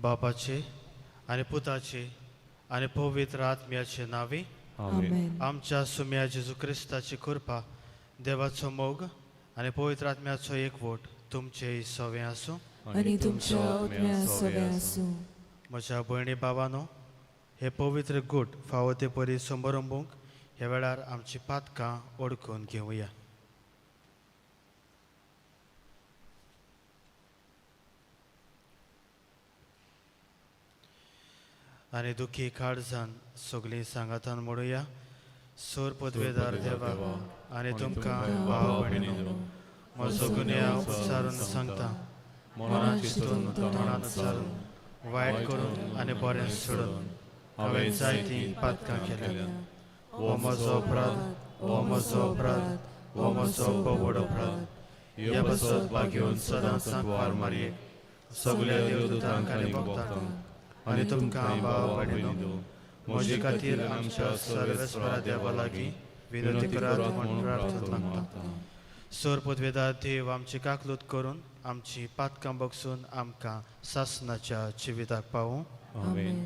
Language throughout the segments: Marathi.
बापाचे आणि पुताचे आणि पवित्र आत्म्याचे नावे आमेन. आमच्या सुम्या जेजू ख्रिस्ताची कृपा, देवाचो मोग आणि पवित्र आत्म्याचो एकवट तुमचे सवे आसूं आणि तुमच्या आत्म्या सवे आसूं. म्हज्या भयणी भावांनो, हे पवित्र गूट फावो ते परी समारंभूंक ह्या वेळार आमची पातकां ओळखून घेवया. आनी दुखी काळजान सगळीं सांगातान म्हणुया. सोर पदवेदार देवा आनी तुमकां भाव भयणीनो, म्हजो गुन्यांव उपचारून सांगता. मनान चिंतून तोंडान चालून वायट करून आनी बरें सोडून हांवें जायतीं पातकां केल्या. हो म्हजो अपराध, हो म्हजो अपराध, हो म्हजो पवड अपराध. ह्या बसत घेवन सदांच सांकवार मारयेक सगळ्या देवदूतांक आनी भक्तांक आनी तुमकां भाव भयणीनो, म्हजे खातीर आमच्या सर्वेस्परा देवा लागीं विनंती करात म्हूण प्रार्थना मागता. सोर पदवेदार देव आमची काकलूत करून आमची पातकां बगसून आमकां सासणाच्या जिविताक पावूं. आमेन.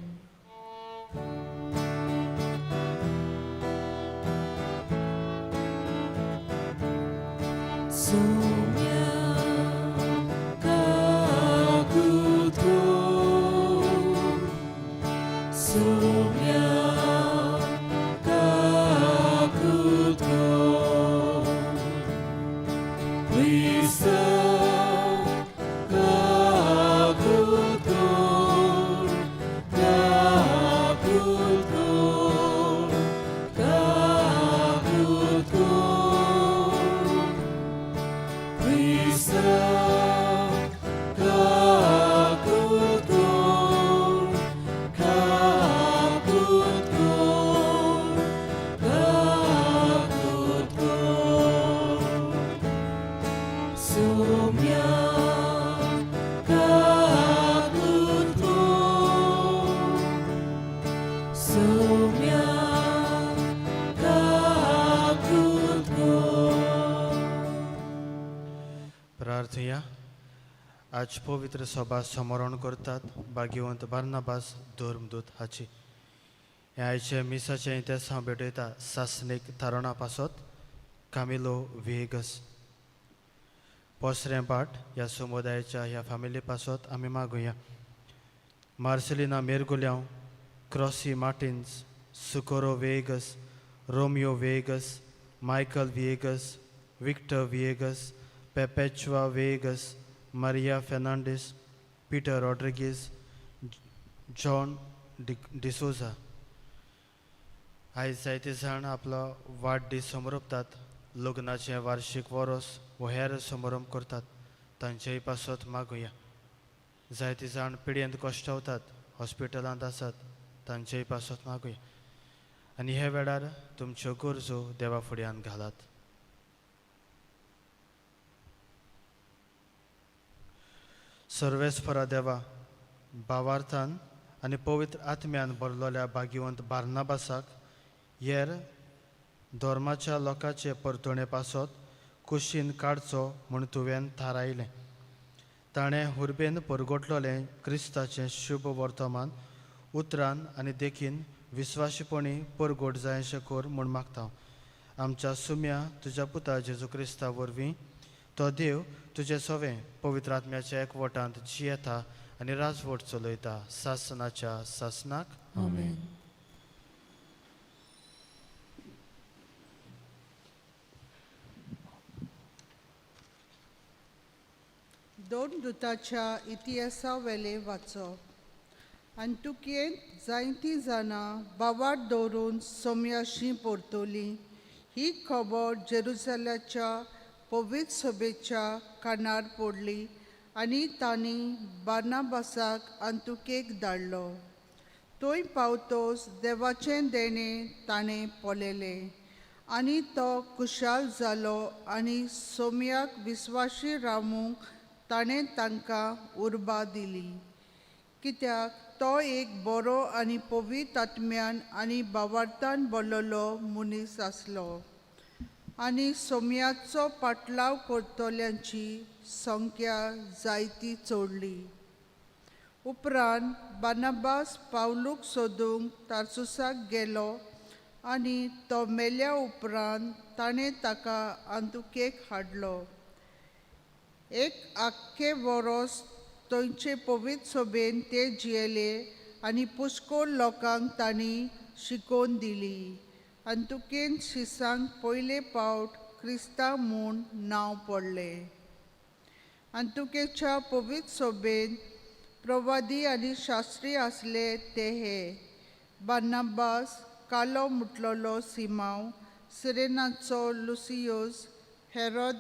प्रार्थया. आज पवित्र सभा समरण करतात भाग्यवंत बार्नाबास धर्मदूत हाची. हे आयचे मिसाचे इतिहास हांव भेटयता सासणीक थारणा पासत कामिलो वेगस. पोसरे भाट ह्या समुदायाच्या ह्या फॅमिली पासत आमी मागुया. मार्सेलिना मेरगुल्यांव, क्रॉसी मार्टिन्स, सुकोरो वेगस, रोमियो वेगस, मायकल वेगस, विक्टर वेगस, पेपेचुआ वेगस, मारिया फेर्नांडीस, पीटर रॉड्रिगीज, जॉन डिसोजा. आयज जायते जाण आपलो वाडदीस समरपतात, लग्नाचें वार्षिक वरोस वो हेर समारंभ करतात. तांचेय पासत मागुया. जायते जाण पिड्येंत कश्टावतात, हॉस्पिटलांत आसात, तांचेय पासत मागुया. आनी हे वेळार तुमच्यो गरजो देवा फुड्यान घालात. सर्वेस्परा देवा, भावार्थान आनी पवित्र आत्म्यान भरलोल्या भाग्यवंत बार्नाबासाक हेर धर्माच्या लोकांचे परतुणे पासत कुशीन काडचो म्हूण तुवें थारायलें. ताणें हुर्बेन परगटलोलें क्रिस्ताचें शुभ वर्तमान उतरान आनी देखीन विस्वाशीपणी परगट जायशें कर म्हूण मागता. आमच्या सुम्या तुज्या पुता जेजू क्रिस्ता वरवीं तो देव तुजें सवें पवित्र आत्म्याच्या एकवटांत जियेता आनी राजवट चलयता सासनाच्या सासनाक आमेन. दोन दुताच्या इतिहासा वेले वाचप. अंतुकेंत जायतीं जाणां बावाट दवरून सोम्याशी परतवलीं. ही खबर जेरुसलेमाच्या पवित्र सभेच्या कानार पडली आनी तांणी बार्नाबासाक अंतुकेक धाडलो. थंय पावतोच देवाचें देणें ताणें पळयलें आनी तो खुशाल जालो आनी सोम्याक विस्वाशी रावूंक ताणें तांकां उर्बा दिली, कित्याक तो एक बरो आनी पवित्र आत्म्यान आनी भावार्थान भरलेलो मनीस आसलो. आनी सोम्याचो पाटलाव करतल्यांची संख्या जायती चडली. उपरांत बार्नाबास पावलूक सोदूंक तार्सुसाक गेलो आनी तो मेल्या उपरांत ताणें ताका अंतुकेक हाडलो. एक आख्खे वरोस थंयचे पवित्र सभेन ते जियेले आनी पुष्कळ लोकांक तांणी शिकोवन दिली. अंतुकेन शिसांक पयले फावट क्रिस्तांव म्हूण नांव पडलें. अंतुकेच्या पवित्र सभेन प्रवादी आनी शास्त्री आसले ते हे: बार्नाबास, कालो म्हटलेलो सिमांव, सिरेनाचो लुसियोस, हेरोद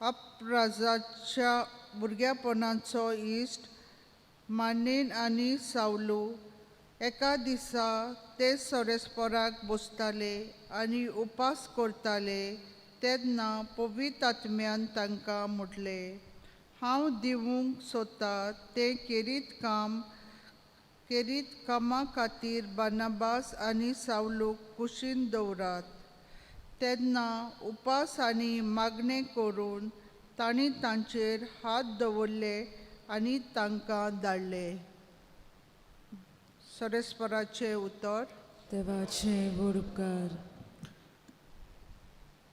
अपराजाच्या भुरगेपणाचो इश्ट, मानेन आनी सावलू. एका दिसा ते सोरेस्पराक बसताले आनी उपास करताले तेन्ना पवित्र आत्म्यान तांकां म्हटलें, हांव दिवूंक सोदतां तें केरीत कामा खातीर बार्नाबास आनी सावलूक कुशीन दवरात. तेन्ना उपास आनी मागणें करून तांणी तांचेर हात दवरले आनी तांकां धाडले. सोरेस्पराचें उतर. देवाचे व्हड उपकार.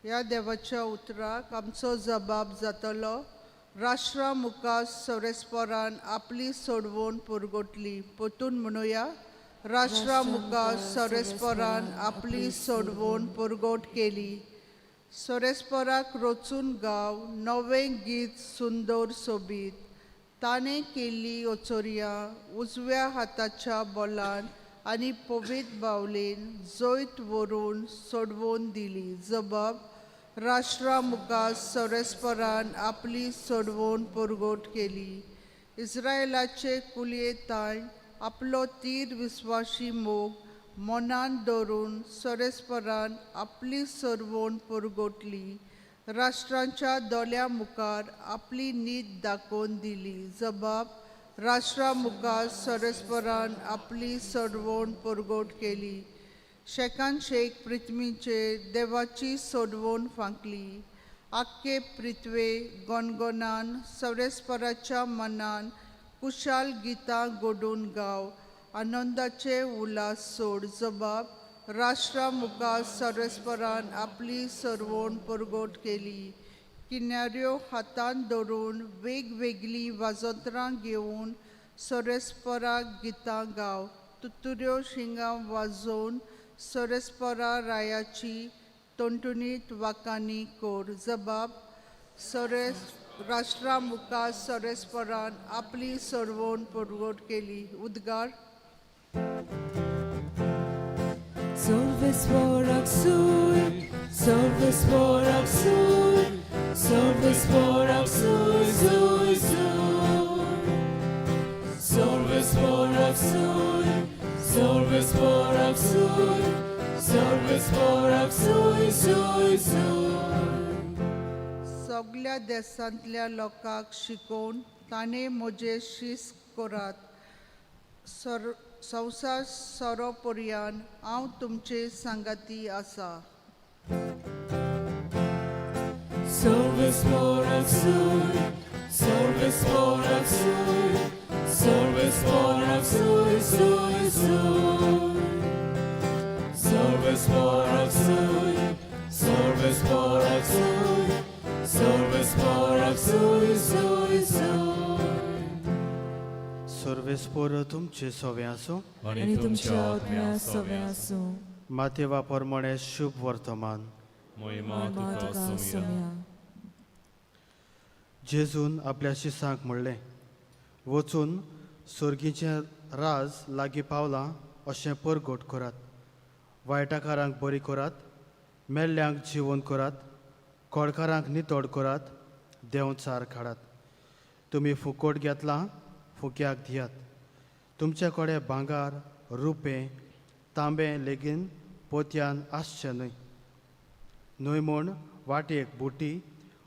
ह्या देवाच्या उतराक आमचो जबाब जातलो: राष्ट्रा मुखार सोरेस्परान आपली सोडवण पुरगटली. परतून म्हणुया: राष्ट्रा मुखार सोरेस्परान आपली सोडवण पुरगट केली. सोरेस्पराक रचून गाव नवें गीत सुंदर सोबीत. ताणें केल्ली ओचोरियां उजव्या हाताच्या बोलान आनी पवित्र बावलेन जैत व्हरून सोडवून दिली. जबाब: राष्ट्रा मुखार सोरेस्परान आपली सोडवण पुरगट केली. इस्रायेलाचे कुलयेतान आपलो तीर विस्वाशी मोग मनान दवरून सोरेस्परान आपली सोडवण पुरगटली. राष्ट्रांच्या दोळ्या मुखार आपली नीत दाखोवन दिली. जबाब: राष्ट्रा मुखार सोरेस्परान आपली सोडवण पुरगट केली. शेकान शेक पृथ्वीचेर देवाची सोडवण फांकली. आख्खे पृथ्वे गोनगोनान सोरेस्पराच्या मनान कुशाल गितां घडून गाव, आनंदाचे उल्हास सोड. जबाब: राष्ट्रा मुखार सोरेस्परान आपली सोडवण पुरगट केली. किनाऱ्यो हातान धरून वेगवेगळीं वाजोतरां घेवन सोरेस्पराक गितां गाव. तुतुऱ्यो शिंगां वाजोवन सोरेस्परा रायाची टणटणीत वाखाणी कर. जबाब: राष्ट्रा मुखार सोरेस्परान आपली सोडवण पुरगट केली. उद्गार. Sorbesporak sur, sorbesporak sur, sorbesporak sur, sur, sur. Sorbesporak sur, sorbesporak sur, sorbesporak sur, sur, sur. सगळ्या देशांतल्या लोकांक शिकोवन ताणें म्हजें शिस्त करात. संवसार सोरो पर्यान हांव तुमचे सांगाती आसा. Sorbesporak sur, sorbesporak sur, sorbesporak sur, sur, sur. Sorbesporak sur, sorbesporak sur, sorbesporak sur, sur, sur. सर्वेस्पोर तुमचे सवे आसूं. आनी तुमच्या आत्म्या सवे आसूं. मातेवा प्रमाणे शुभ वर्तमान. महिमा तुका सोम्या. जेजून आपल्या शिसांक म्हणलें, वचून सर्गीचें राज लागीं पावलां अशें परगट करात. वायटाकारांक बरी करात, मेल्ल्यांक जिवंत करात, कोडकारांक नितोड करात, देंवचार काडात. तुमी फुकट घेतलां, फुक्याक दियात. तुमचे कडेन भांगार, रुपें, तांबें लेगीन पोतयान आसचें न्हय. न्हय म्हूण वाटेक बुटी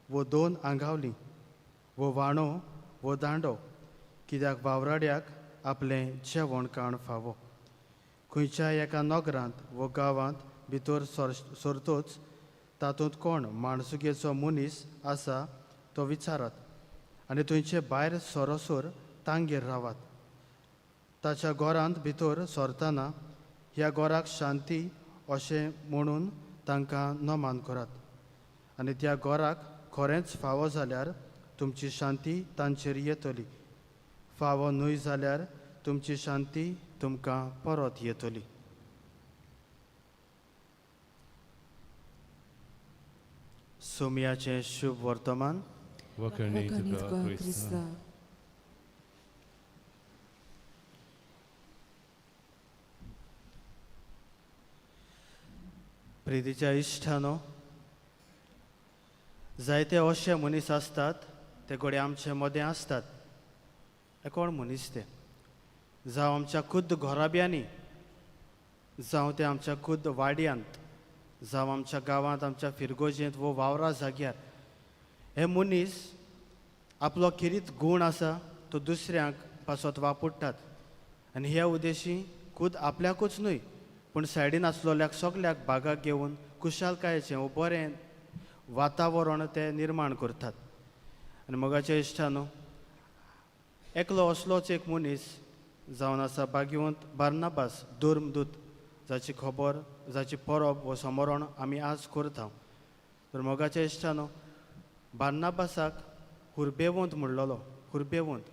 वो 2 आंगावलीं, वो वाणो वो दांडो, कित्याक वावराड्याक आपलें जेवण खाण फावो. खंयच्याय एका नोगरांत वो गांवांत भितर सरतोच तातूंत कोण माणसुगेचो मनीस आसा तो विचारात, आनी थंयचे भायर सरसोर तांगेर रावात. ताच्या घरांत भितर सरतना ह्या घराक शांती अशें म्हणून तांकां नमान करात. आनी त्या घराक खरेंच फावो जाल्यार तुमची शांती तांचेर येतली. फावो न्हय जाल्यार तुमची शांती तुमकां परत येतली. सोमयाचें शुभ वर्तमान. वखणी तुका क्रिस्ता. प्रितीच्या इश्टानो, जायते अशे मनीस आसतात ते घडये आमचे मदें आसतात. हे कोण मनीस ते? जावं आमच्या खुद्द घोराब्यांनी, जावं ते आमच्या खुद्द वाड्यांत, जावं आमच्या गांवांत, आमच्या फिरगोजेंत वो वावरा जाग्यार. हे मनीस आपलो किरीत गूण आसा तो दुसऱ्यांक पासत वापरतात. आनी ह्या उद्देशी खुद आपल्याकूच न्हय पूण सायडीन आसलोल्याक सगल्याक बागाक घेवन कुशालकायेचें वो बरें वातावरण ते निर्माण करतात. आनी मोगाच्या इश्टानो, एकलो असलोच एक मनीस जावन आसा भाग्यवंत बार्नाबास धर्मदूत, जाची खबर, जाची परब वो समरण आमी आज करता. तर मोगाच्या इश्टानो, बार्नाबासाक हुरबेवंत म्हणलोलो. हुरबेवंत,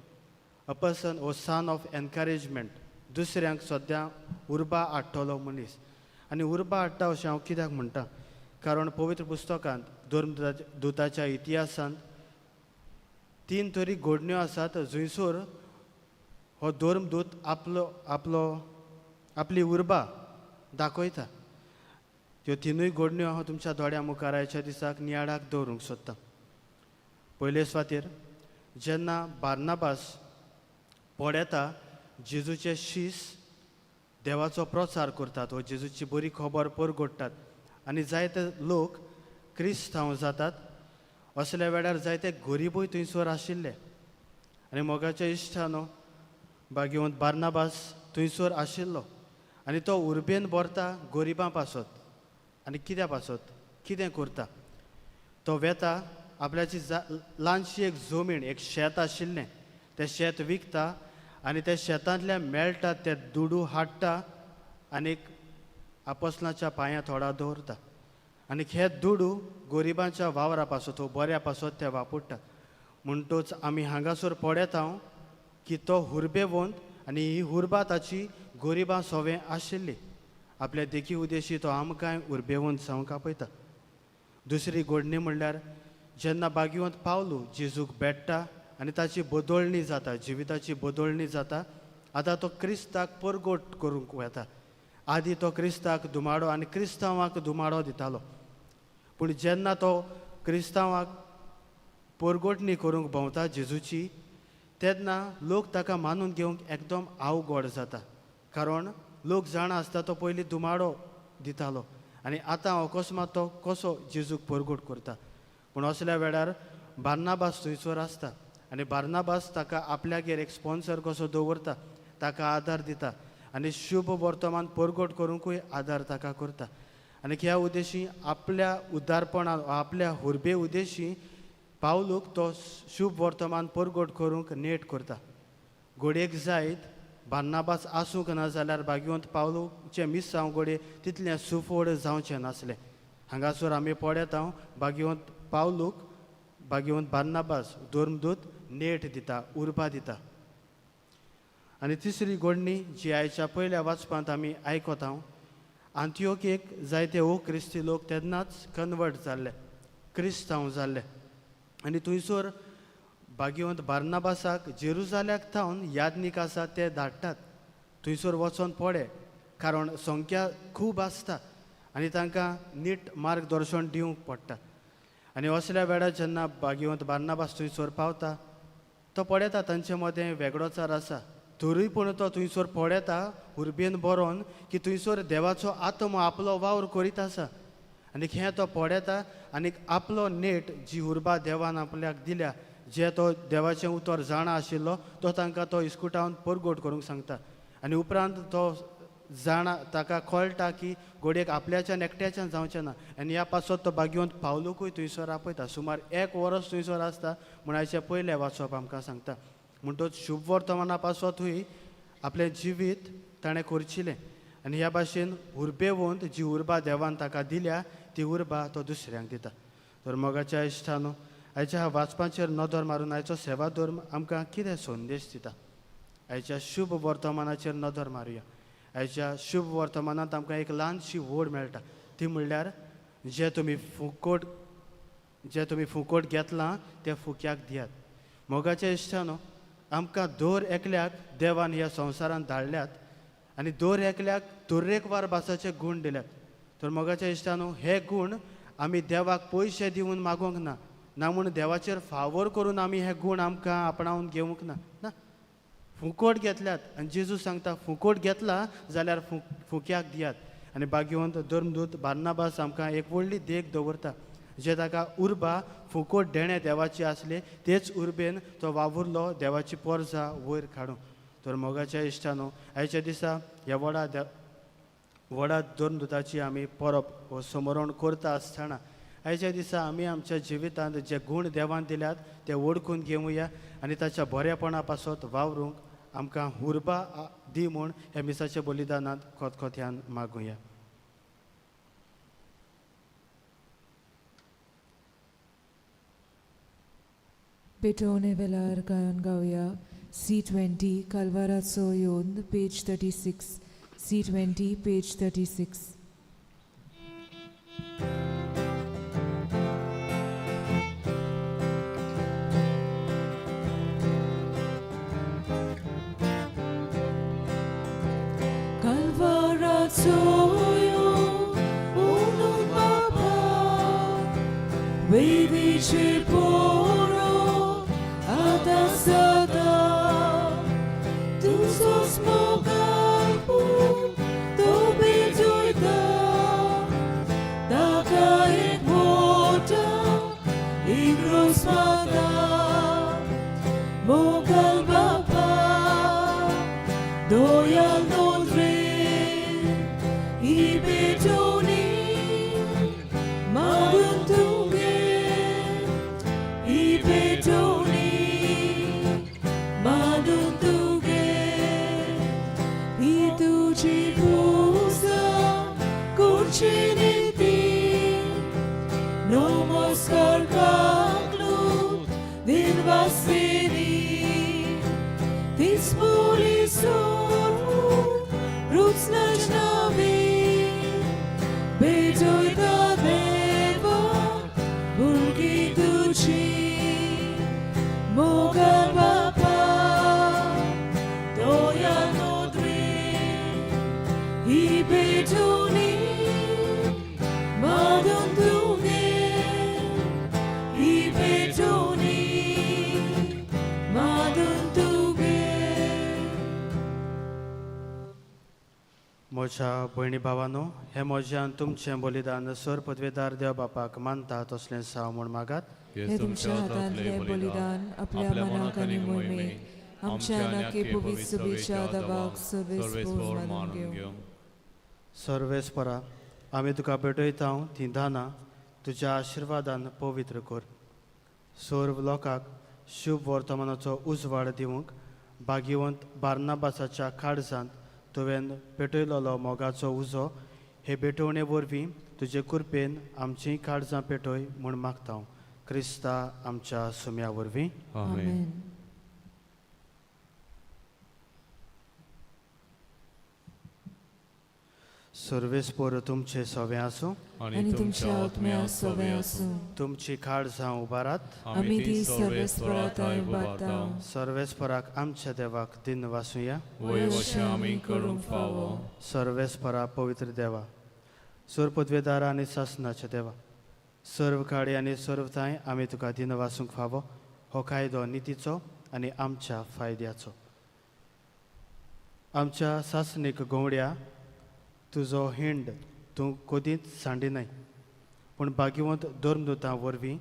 a person or son of encouragement. दुसऱ्यांक सद्या उर्बा हाडटलो मनीस. आनी उर्बा हाडटा अशें हांव कित्याक म्हणटा, कारण पवित्र पुस्तकांत धर्मदुताच्या इतिहासांत 3 तरी घडण्यो आसात जंयसर हो धर्मदूत आपली उर्बा दाखयता. त्यो 3 घडण्यो हांव तुमच्या दोळ्या मुखार आयच्या दिसाक नियाळाक दवरूंक सोदतां. पयले सुवातेर जेन्ना बार्नाबास पळेता जेजूचे शीस देवाचो प्रचार करतात, व जेजूची बरी खबर परगडटात, आनी जायते लोक क्रिस्तांव जातात, असल्या वेळार जायते गरीबूय थंयसर आशिल्ले. आनी मोगाच्या इश्टानो, भाग्यवंत बार्नाबास थंयसर आशिल्लो आनी तो उर्बेन भरता गरिबां पासत. आनी कित्या पासत, कितें करता? तो वेता आपल्याची ल्हानशी एक जमीन, एक शेत आशिल्लें, तें शेत विकता आनी त्या शेतांतल्यान मेळटा ते दुडू हाडटा आनीक आपोसलांच्या पांयां थोडा दवरता. आनी हे दुडू गरिबांच्या वावरा पासत, बऱ्या पासत ते वापरता. म्हणटूच आमी हांगासर पळयता की तो हुरबेवंत आनी ही हुरबा ताची गरिबां सवें आशिल्ली. आपल्या देखी उद्देशी तो आमकांय हुरबेवंत जावंक आपयता. दुसरी घडणी म्हणल्यार जेन्ना भाग्यवंत पावलू जेजूक भेटता आनी ताची बदलणी जाता, जिविताची बदलणी जाता. आतां तो क्रिस्ताक परगट करूंक वेता. आदी तो क्रिस्ताक दुमाडो आनी क्रिस्तांवाक दुमाडो दितालो, पूण जेन्ना तो क्रिस्तांवाक परगटणी करूंक भोंवता जेजूची, तेन्ना लोक ताका मानून घेवंक एकदम आवघड जाता. कारण लोक जाणा आसता तो पयलीं दुमाडो दितालो आनी आतां अकस्मात तो कसो जेजूक परगट करता. पूण असल्या वेळार बार्नाबास थंयसर आसता आनी बार्नाबास ताका आपल्यागेर एक स्पॉन्सर कसो दवरता, ताका आदार दिता आनी शुभ वर्तमान परगट करूंकूय आदार ताका करता. आनी ह्या उद्देशी आपल्या उदारपणान, आपल्या हुरबे उद्देशी पावलूक तो शुभ वर्तमान परगट करूंक नेट करता. घडयेक जायत बार्नाबास आसूंक ना जाल्यार भाग्यवंत पावलूचे मीस जावं घडये तितलें सुफोड जावचें नासलें. हांगासर आमी पळयता भाग्यवंत पावलूक भाग्यवंत बार्नाबास धर्मदूत नेट दिता, उर्बा दिता. आनी तिसरी घडणी जी आयच्या पयल्या वाचपांत आमी आयकता, आंत्योकेक जायते ओ क्रिस्ती लोक तेन्नाच कन्वर्ट जाल्ले, क्रिस्तांव जाल्ले. आनी थंयसर भाग्यवंत बार्नाबासाक जेरुजाल्याक थावन यादनीक आसा ते धाडटात. थंयसर वचोन पडे, कारण संख्या खूब आसता आनी तांकां नीट मार्गदर्शन दिवंक पडटा. आनी असल्या वेळार जेन्ना भाग्यवंत बार्नाबास थंयसर पावता, तो पळयता तांचे मदें वेगळोचार आसा. तरूय पूण तो थंयसर पळयता उर्बेन बरोवन की थंयसर देवाचो आत्मो आपलो वावर करीत आसा. आनी हें तो पळयता आनी आपलो नेट जी उर्बा देवान आपल्याक दिल्या, जे तो देवाचें उतर जाणा आशिल्लो, तो तांकां तो इस्कुटावन परगोट करूंक सांगता. आनी उपरांत तो जाणा ताका कळटा की घोडयेक आपल्याच्यान एकट्याच्यान जावचें ना. आनी ह्या पासत तो भाग्यवंत पावलूकूय थंयसर आपयता. सुमार 1 वर्स थंयसर आसता म्हूण हाचें पयलें वाचप आमकां सांगता. म्हणटच शुभ वर्तमाना पासतूय आपलें जिवीत ताणें करचिलें. आनी ह्या भाशेन उर्बेवंत जी उर्बा देवान ताका दिल्या, ती उर्बा तो दुसऱ्यांक दिता. तर मोगाच्या इश्टानो, आयच्या ह्या वाचपाचेर नदर मारून आयचो सेवा धर्म आमकां कितें संदेश दिता? आयच्या शुभ वर्तमानाचेर नदर मारुया. आयच्या शुभ वर्तमानांत आमकां एक ल्हानशी वड मेळटा, ती म्हणल्यार जे तुमी फुकट घेतलां तें फुक्याक दियात. मोगाच्या इश्टानो, आमकां दर एकल्याक देवान ह्या संवसारांत धाडल्यात आनी दर एकल्याक तरेकवार भासाचे गूण दिल्यात. तर मोगाच्या इश्टानो, हे गूण आमी देवाक पयशे दिवन मागोवंक ना, ना म्हूण देवाचेर फावोर करून आमी हे गूण आमकां आपणावन घेवंक ना. ना, फुकट घेतल्यात. आनी जेजू सांगता फुकट घेतला जाल्यार फुक्याक दियात. आनी भाग्यवंत धर्मदूत बार्नाबास आमकां एक व्हडली देख दवरता, जे ताका उर्बा फुकट देणे देवाची आसले, तेच उर्बेन तो वावुरलो देवाची पोरजां वयर काडूंक. तर मोगाच्या इश्टानो, आयच्या दिसा ह्या व्हडा धर्मदुताची आमी परब हो समरण करता आसतना आयच्या दिसा आमी आमच्या जिवितांत जे गूण देवान दिल्यात ते ओळखून घेवया आनी ताच्या बरेपणा पासत वावरूंक आमकां उर्बा दी म्हूण ह्या मिसाच्या बलिदानांत खोतखोत्यान मागुया. पेटोवणे वेळार गायन गावया C20 काल्वाराचो योंद page 36. C20 page 36. Calvarațo unul papa, vedice poro adasada, tu sos mogalpu, to bejoida, taka ek mota, igrosmada, mogal bapa, doyal nodre, ibetoni, maduntunge, ibetoni, maduntunge, itu cipusa, kurciniti, nomoskar kaklut, din vasini, tispuri soru, rucnać navi, bejoj da deva, bulgi duci, mogal bapa, doja nodri, i bejoni, madon dunge, i bejoni, madon dunge. म्हज्या भयणी भावांनो, हे म्हज्यान तुमचें बलिदान सर पदवेदार देव बापाक मानता तसलें साव म्हूण मागात. हे तुमच्या हातांतले बलिदान आपल्या मनाक आनी मोहिमेक आमच्या नाके पवित्र सभेच्या दावाक सर्वेस्पोर मानून घेवं. सर्वेस्परा, आमी तुका भेटयता ती दानां तुज्या आशिर्वादान पवित्र कर. सर्व लोकांक शुभ वर्तमानाचो उजवाड दिवंक भाग्यवंत बार्नाबासाच्या काळजांत तुवें पेटयलोलो मोगाचो उजो हे भेटोवणे वरवीं तुजे कृपेन आमचीं काळजां पेटय म्हूण मागता. क्रिस्ता आमच्या सुम्या वरवीं. आमेन. सर्वेस्पोर तुमचे सोवे आसूं आनी तुमच्या आत्म्या सोवे आसूं तुमची काळजां उबारात आमी ती सर्वेस्पराताय उबारतां सर्वेस्पराक आमच्या देवाक दिन वासुया वय अशें आमी करूंक फावो सर्वेस्परा पवित्र देवा सोर पदवेदार आनी सासनाचे देवा सर्व काळी आनी सर्वताय आमी तुका दिन वासूंक फावो हो कायदो नितीचो आनी आमच्या फायद्याचो आमच्या सासनीक गोवड्या तुजो हिंड तूं कदींच सांडिनाय पूण भाग्यवंत धर्मदुतां वरवीं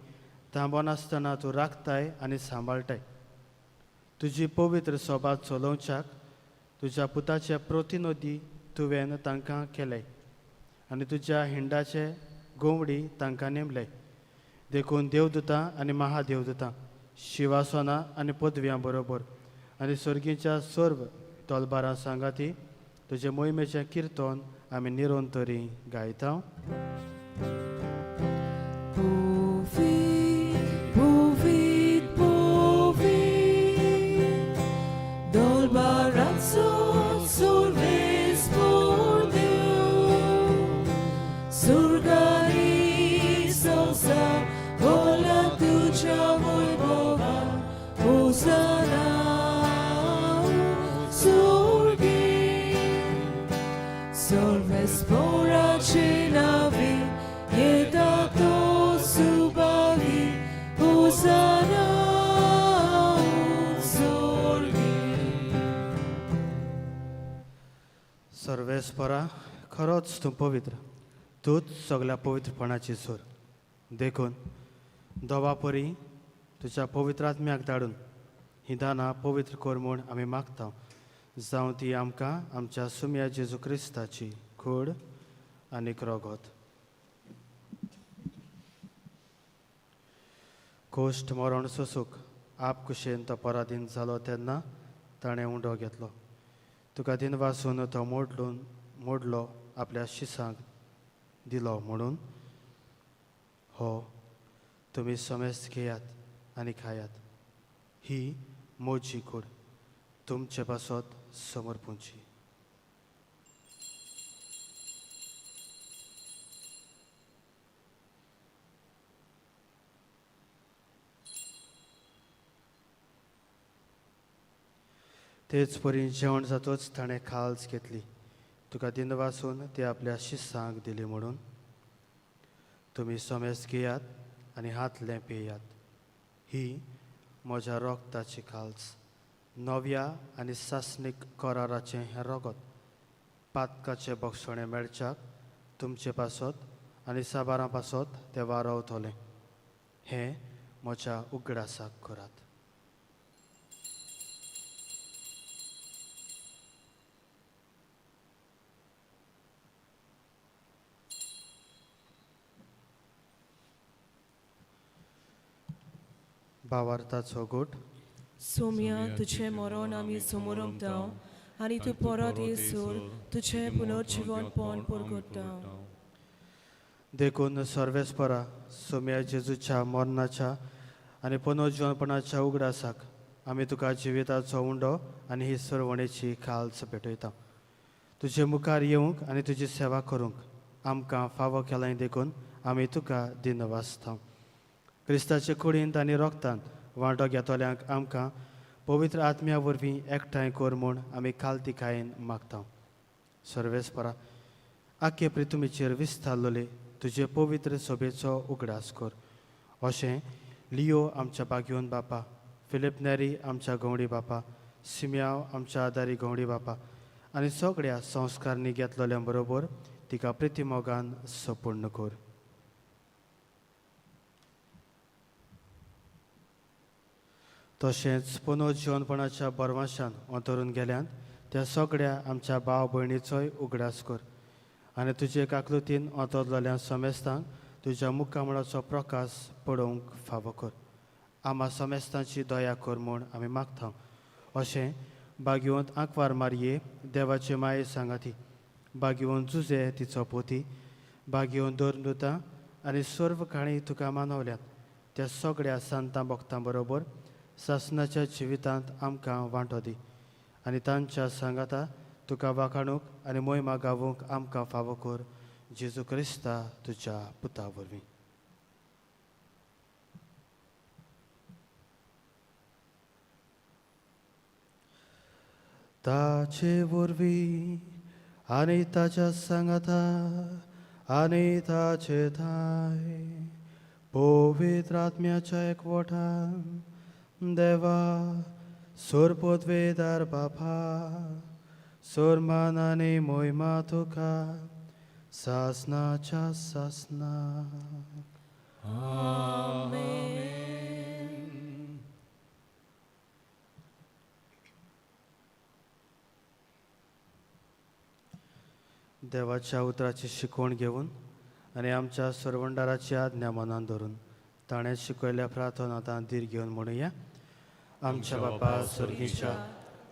थांबोन आसतना तूं राखताय आनी सांबाळटाय तुजी पवित्र सोबा चलोवच्याक तुज्या पुताचे प्रतिनोदी तुवें तांकां केले आनी तुज्या हिंडाचे गोवडी तांकां नेमले देखून देवदुतां आनी महादेवदुतां शिवासनां आनी पदव्यां बरोबर आनी सर्गीच्या सर्व तोलबारां सांगाती तुजे मोहिमेचें किर्तन आमी निरंतरी गायता Povit, dolbarazzo surves por Deus, surgari salsa, vola tuja vojvova, Hosana, surgi, surves por acenavi, jedato subavi, Hosana, surgi. सर्वेस्परा खरोच तूं पवित्र तूंच सगळ्या पवित्रपणाची सोर देखून दोवा परी तुज्या पवित्र आत्म्याक धाडून ही दानां पवित्र कर म्हूण आमी मागता जावं ती आमकां आमच्या सुम्या जेजू क्रिस्ताची कूड आनी रोगोत कोश्ट मरण सोसूंक आप कुशेन तो पराधीन जालो तेन्ना ताणें उंडो घेतलो तुका दिन वासून तो मोडलो आपल्या शिसांक दिलो म्हणून हो तुमी समेस्त घेयात आनी खायात ही मोजी कूड तुमचे पासत समर्पूंची तेच परी जेवण जातोच ताणें खालच घेतली तुका दिन वासून ती आपल्या शिसांक दिली म्हणून तुमी समेस्त घेयात आनी हातलें पेयात ही म्हज्या रोगताची खालच नव्या आनी सासनीक कराराचें हें रोगत पातकाचें भक्षणें मेळच्याक तुमचे पासत आनी साबारां पासत तें वारवतलें हें म्हज्या उगडासाक करात भावार्थाचो गोट सोम्या तुझें मरण आमी समोरमता आनी तूं परत येसूर तुझें पुनर्जीवनपण परगट्टा देखून सर्वेस्परा सोम्या जेजूच्या मरणाच्या आनी पुनर्जीवनपणाच्या उगडासाक आमी तुका जिविताचो उंडो आनी ही सरवणेची खालच भेटयता तुजे मुखार येवंक आनी तुजी सेवा करूंक आमकां फावो केलां देखून आमी तुका दिन वासता क्रिस्ताचे कुडींत आनी रोगतांत वांटो घेतोल्यांक आमकां पवित्र आत्म्या वरवीं एकठांय कर म्हूण आमी खालतिकायेन मागता सर्वेस्परा आख्खे प्रितुमेचेर विस्तारलोले तुजे पवित्र सोबेचो उगडास कर अशें लियो आमच्या भाग्यवन बापा फिलिप नेरी आमच्या गवंडी बापा सिम्याव आमच्या आदारी गवंडी बापा आनी सगळ्या संस्कारनी घेतलोल्या बरोबर तिका प्रितीमोगान सपूर्ण कर तशेंच पुनर्जीवनपणाच्या बरवाशान अंतरून गेल्यान त्या सगळ्या आमच्या भाव भयणीचोय उगडास कर आनी तुजे काकलुतीन अंतरलोल्या समेस्तांक तुज्या मुखामळाचो प्रकाश पडोवंक फावो कर आम्हा समेस्तांची दया कर म्हूण आमी मागता अशें भाग्यवंत आंकवार मारये देवाचे माये सांगाती भाग्यवंत जुजे तिचो पोती भाग्यवंत धर्मदुतां आनी सर्व काणी तुका मानवल्यात त्या सगळ्या संतां भक्तां बरोबर सासनाच्या जिवितांत आमकां वांटो दी आनी तांच्या सांगाता तुका वाखाणूक आनी मोहिमा गावूंक आमकां फावो कर जेजू क्रिस्ता तुज्या पुता वरवीं. ताचे वरवीं आनी ताच्या सांगाता आनी ताचे थाय पवित्र आत्म्याच्या एकवटान देवा सोरपोतवेदार बापा सोरमान आनी मोहिमा तुका सासनाच्या सासनाक. देवाच्या उतराची शिकवण घेवन आनी आमच्या सरवंडाराची आज्ञा मनान धरून ताणें शिकयल्या प्रार्थनांतां धीर घेवन म्हणुया. आमच्या बापा स्वर्गीच्या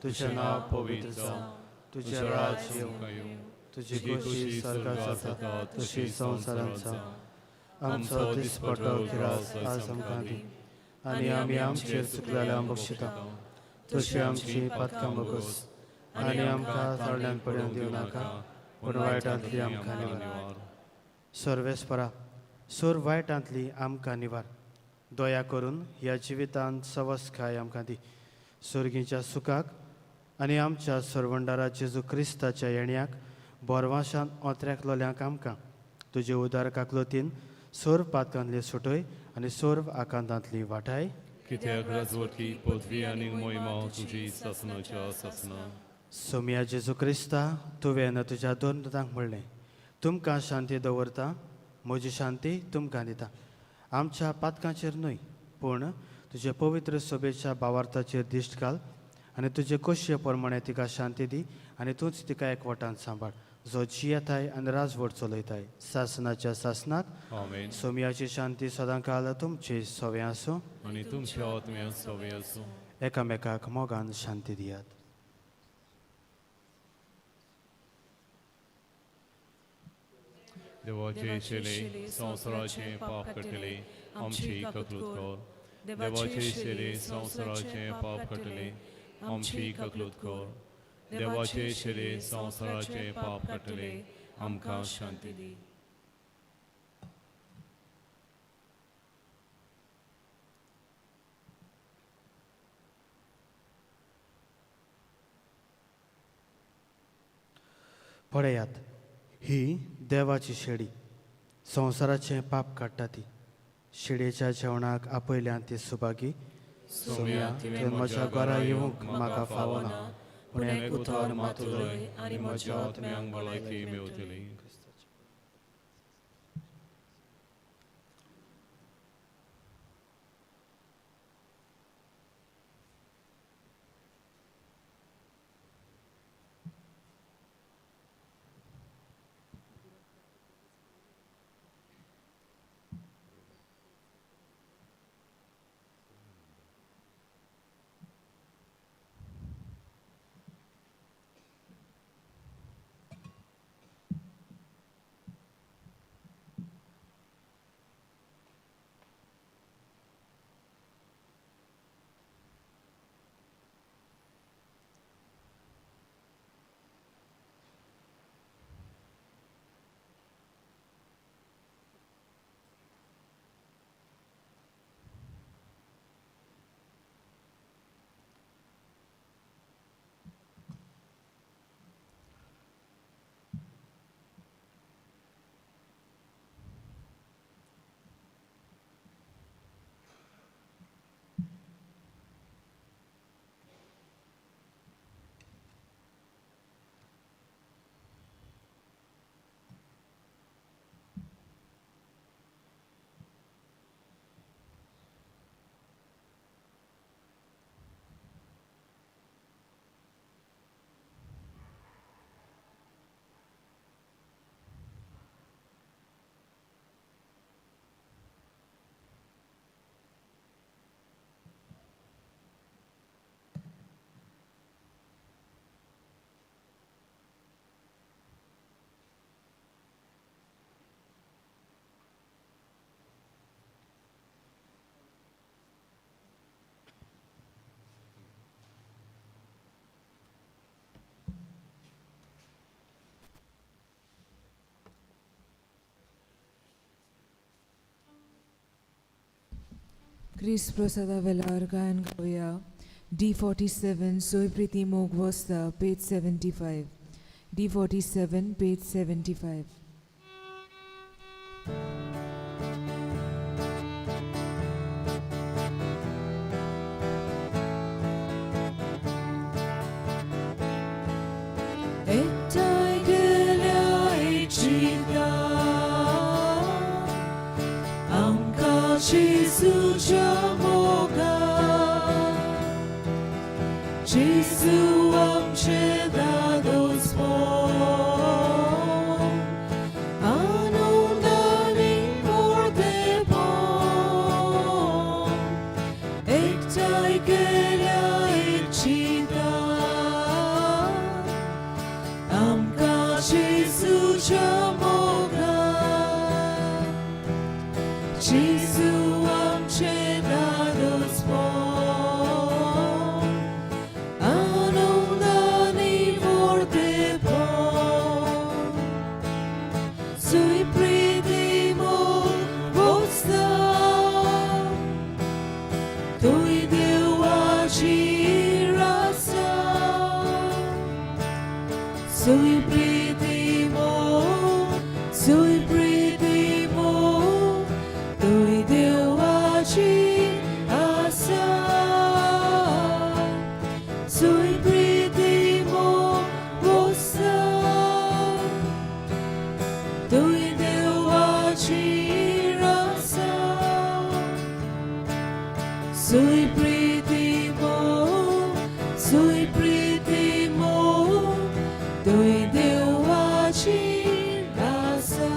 तुजें नांव पवित्र जावं, तुजें राज्य येवं, तुजी खोशी स्वर्गात जाता तशी संवसारांत जावं. आमचो दिसपट्टो किरास आज आमकां दी आनी आमी आमचेर चुकलेल्यांक बक्षिता तशी आमची पातकां बगस आनी आमकां थोड्यांक पडून दिवं नाका पूण वायटांतली आमकां निवार. सर्वेस्परा सोर वायटांतली आमकां निवार. दया करून ह्या जिवितांत सवस्काय आमकां दी. सुर्गीच्या सुखाक आनी आमच्या सरवंडारा जेजू क्रिस्ताच्या येण्याक बोरवाशान ओत्र्याक लोल्यांक आमकां तुजे उदार काकलोतीन सोर पातकांतली सुटय आनी सोर्व आकांतांतली वाटाय. कित्याक राजवटी पदवी आनी मोहिमा तुजी सासनाच्या सासना. सोम्या जेजू क्रिस्ता तुवें तुज्या दोन दुतांक म्हणलें, तुमकां शांती दवरता, म्हजी शांती तुमकां दिता. आमच्या पातकांचेर न्हय पूण तुजे पवित्र सोबेच्या भावार्थाचेर दिश्ट घाल आनी तुजे खोशये प्रमाणें तिका शांती दी आनी तूंच तिका एकवटान सांबाळ जो जियेताय आनी राजवट चलयताय सासनाच्या सासनाक. आमेन. सोम्याची शांती सदां काल तुमचे सवे आसूं आनी तुमच्या आत्म्या सवे आसूं. एकामेकाक मोगान शांती दियात. देवाचे शेले संवसाराचे पाप कटले आमची ककलूत कर. देवाचे शेले संवसाराचे पाप कटले आमची ककलूत कर. देवाचे शेले संवसाराचे पाप कटले आमकां शांती दी. पळयात ही देवाची शेळी संवसाराचें पाप काडटा ती. शेळयेच्या जेवणाक आपयल्यान ती सुभागी. सोम्या तुवें म्हज्या घरा येवंक म्हाका फावो ना पूण एक उतर मातुलय आनी म्हज्या आत्म्यांक भलायकी मेवतली. ख्रिस्त प्रसादा वेळार गायन गावया D47 सोय प्रीती मोग वस्ता पेज 75 D47 पेज 75 एकठांय गेल्या एचिका आमकां जेजूच्या मोगान जेजू आमचे दादोजपण आनंदानी मोरदेपण एकठांय गेल्या एचिका आमकां जेजूच्या मोगान जेजू आमचे दादोजपण आनंदानी मोरदेपण सोय प्रीती मोग वस्ता तुय देवाची रासा सोय प्रीती मोग तुय देवाची आसा सोय प्रीती मोग वस्ता तुय देवाची रासा सोय प्रीती मोग तुय देवाची रासा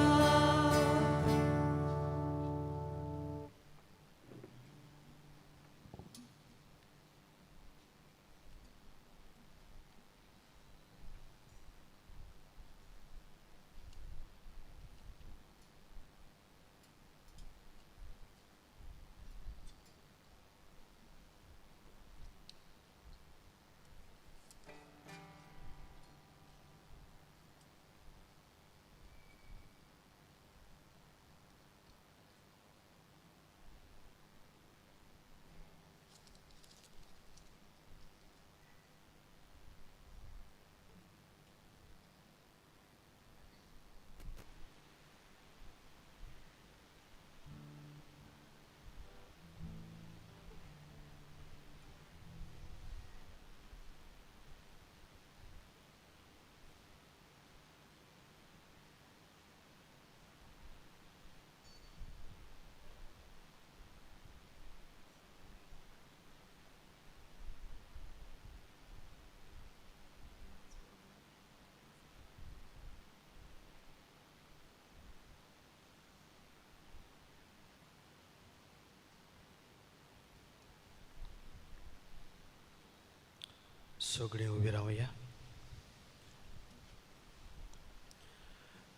सगळे उभे राहूया.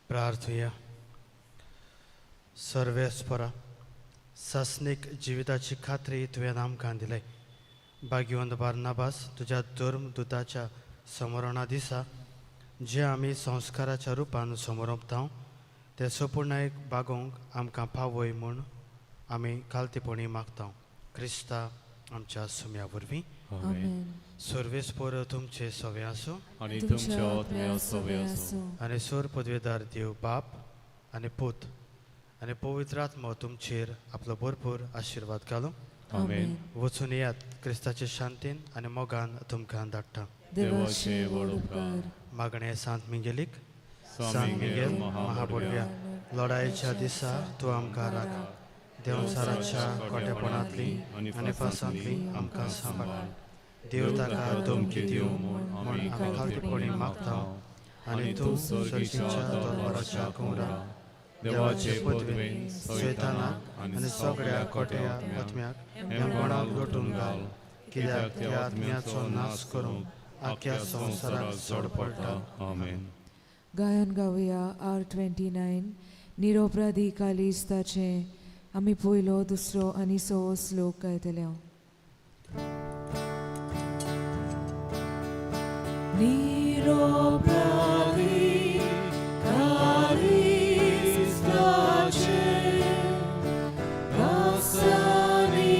प्रार्थूया. सर्वेस्परा सासनीक जिविताची खात्री तुवें आमकां दिली. भाग्यवंत बार्नाबास तुज्या धर्मदुताच्या समरणा दिसा जे आमी संस्काराच्या रुपान समोरपता ते संपूर्णायक बागोवंक आमकां पावय म्हूण आमी कालतेपणी मागता. क्रिस्ता आमच्या सुम्या वरवीं. आमेन. सर्वेस्पर तुमचे सवे आसूं आणि तुमच्या आत्म्या सवे आसूं. आनी सोर पदवेदार देव बाप आनी पूत आनी पवित्र आत्मा तुमचेर आपलो भरपूर आशिर्वाद घालूं. आमेन. वचून येयात क्रिस्ताचे शांतीन आनी मोगान तुमकां धाडटा. देवाचे व्हड उपकार मागणे सांत मिंगेलीक. स्वामी मिंगेल महाबोडव्या लढायेच्या दिसा तूं आमकां राख. देवसाराच्या कोटेपणांतली आनी पासांतली आमकां सांबाळ. देव ताका धमकी दिवं म्हूण आमी खालपणी मागता. आनी तूं सर्गीच्या दरबाराच्या कुंवरा देवाचे पदवेन सैतानाक आनी सगळ्या कोट्या आत्म्याक हेमपणाक लोटून घाल. कित्याक त्या आत्म्याचो नाश करूंक आख्या संवसाराक चड पडटा. आमेन. गायन गावया R29 निरोपराधी कालिस्ताचे आमी पयलो दुसरो आनी सवो श्लोक गायतले. निरोपराधी कालिस्ताचे Dasani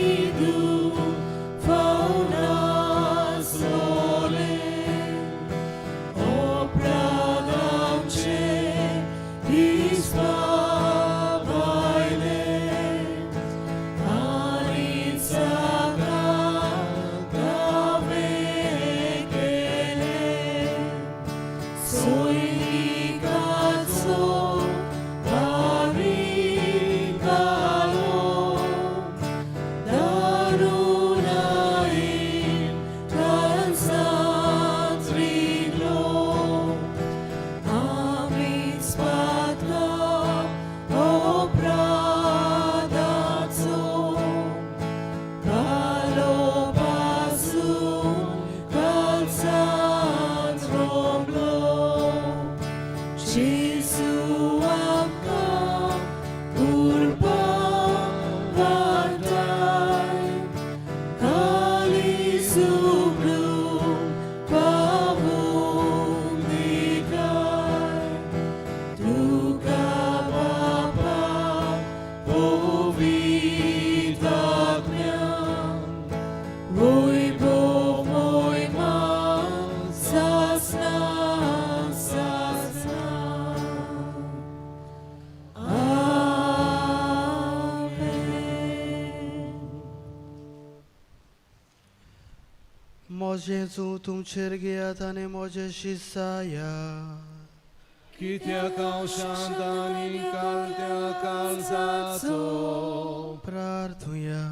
san romlo Jesu amka urba vartai kali sublum pavum nikai Duka Bapa powitak mnie Mój Bóg, mój mam, zasnam. Amen. Młodzieńcu tumczergiatane młodzieży saja. Kitякал шантани калтякал जाचो प्रार्थूया.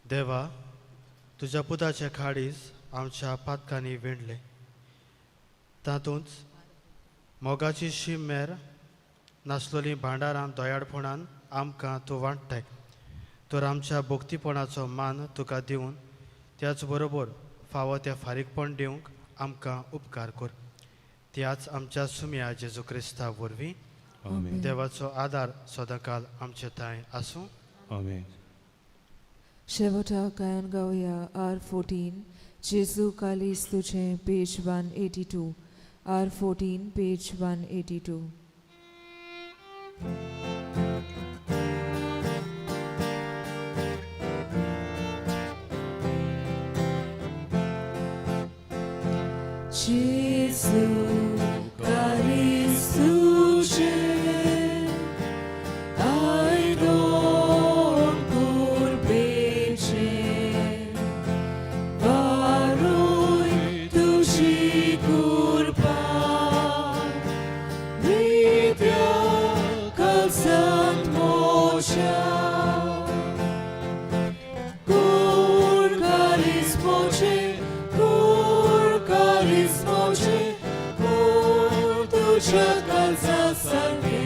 देवा, तुझ्या पुताच्या खाडीस आमच्या पातकांनी विणले. तातूंच मोगाची शिमेर नासलोली भांडारां दोयाडपणान आमकां तूं वांट्टाय. तर आमच्या भोक्तीपणाचो मान तुका दिवन त्याच बरोबर फावो तें फारीकपण दिवंक आमकां उपकार कर. त्याच आमच्या सुम्या जेजू क्रिस्ता वरवीं आमेन देवाचो आदार सदांकाल आमचे थंय आसूं. आमेन Shevota Kayan Gauya R14 Jesu Kalis Tuche page 182 R14 page 182 Jesu Kalis Tuche I don't curbeche Varui tuși curpa Videa calzant moșa Cur calis moce Cur tucea calza sangue